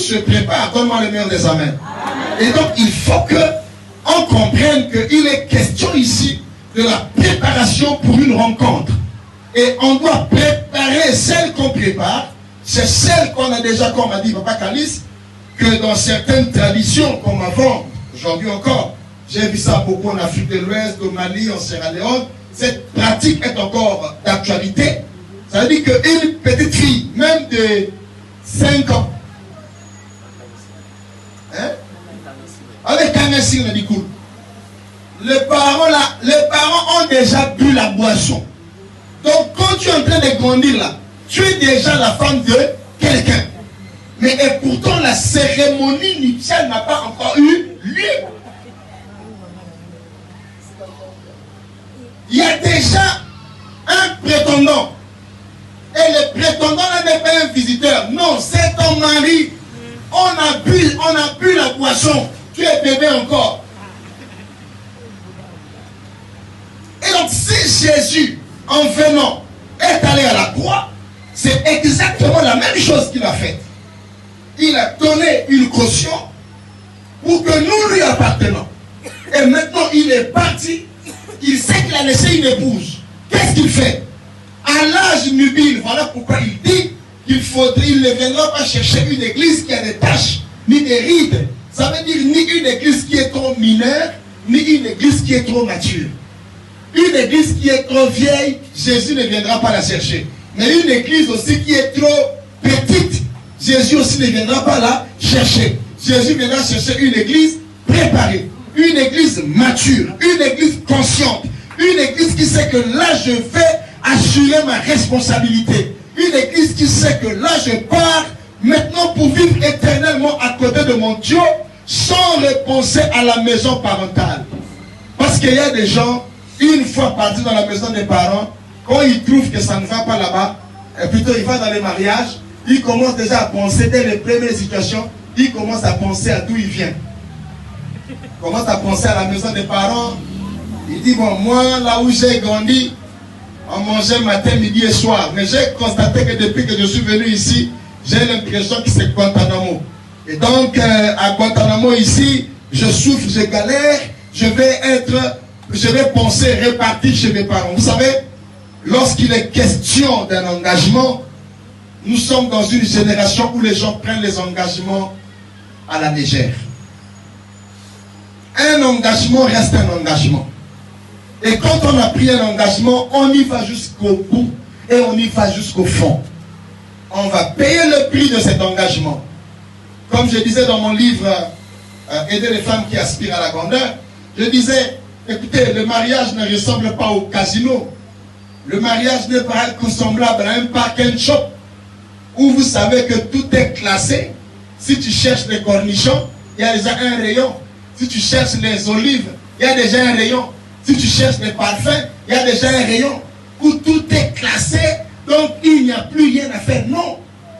se prépare. Donne-moi le meilleur des amens. Et donc, il faut qu'on comprenne qu'il est question ici de la préparation pour une rencontre. Et on doit préparer celle qu'on prépare. C'est celle qu'on a déjà, comme a dit Papa Calice, que dans certaines traditions, comme avant, aujourd'hui encore, j'ai vu ça beaucoup en Afrique de l'Ouest, au Mali, en Sierra Leone, cette pratique est encore d'actualité. Ça veut dire qu'une petite fille, même de 5 ans, hein, avec un messie, on a dit cool. Les parents ont déjà bu la boisson. Donc quand tu es en train de grandir là, tu es déjà la femme de quelqu'un. Mais et pourtant la cérémonie nuptiale n'a pas encore eu lieu. Il y a déjà un prétendant. Et le prétendant là n'est pas un visiteur. Non, c'est ton mari. On a bu la boisson. Tu es bébé encore. Et donc si Jésus, en venant, est allé à la croix, c'est exactement la même chose qu'il a faite. Il a donné une caution pour que nous lui appartenons. Et maintenant il est parti. Il sait qu'il a laissé une épouse. Qu'est-ce qu'il fait? À l'âge nubile, voilà pourquoi il dit qu'il ne viendra pas chercher une église qui a des taches, ni des rides. Ça veut dire ni une église qui est trop mineure, ni une église qui est trop mature. Une église qui est trop vieille, Jésus ne viendra pas la chercher. Mais une église aussi qui est trop petite, Jésus aussi ne viendra pas la chercher. Jésus viendra chercher une église préparée, une église mature, une église consciente, une église qui sait que là je vais assurer ma responsabilité. Une église qui sait que là je pars maintenant pour vivre éternellement à côté de mon Dieu sans repenser à la maison parentale. Parce qu'il y a des gens, une fois partis dans la maison des parents, quand ils trouvent que ça ne va pas là-bas, et plutôt ils vont dans les mariages, ils commencent déjà à penser, dès les premières situations, ils commencent à penser à d'où ils viennent. Ils commencent à penser à la maison des parents. Ils disent, bon, moi, là où j'ai grandi, on mangeait matin, midi et soir. Mais j'ai constaté que depuis que je suis venu ici, j'ai l'impression que c'est Guantanamo. Et donc, à Guantanamo ici, je souffre, je galère, je vais penser répartir chez mes parents. Vous savez, lorsqu'il est question d'un engagement, nous sommes dans une génération où les gens prennent les engagements à la légère. Un engagement reste un engagement. Et quand on a pris un engagement, on y va jusqu'au bout et on y va jusqu'au fond. On va payer le prix de cet engagement. Comme je disais dans mon livre Aider les femmes qui aspirent à la grandeur, je disais, écoutez, le mariage ne ressemble pas au casino. Le mariage n'est pas semblable à un park and shop où vous savez que tout est classé. Si tu cherches les cornichons, il y a déjà un rayon. Si tu cherches les olives, il y a déjà un rayon. Si tu cherches les parfums, il y a déjà un rayon où tout est classé. Donc il n'y a plus rien à faire. Non.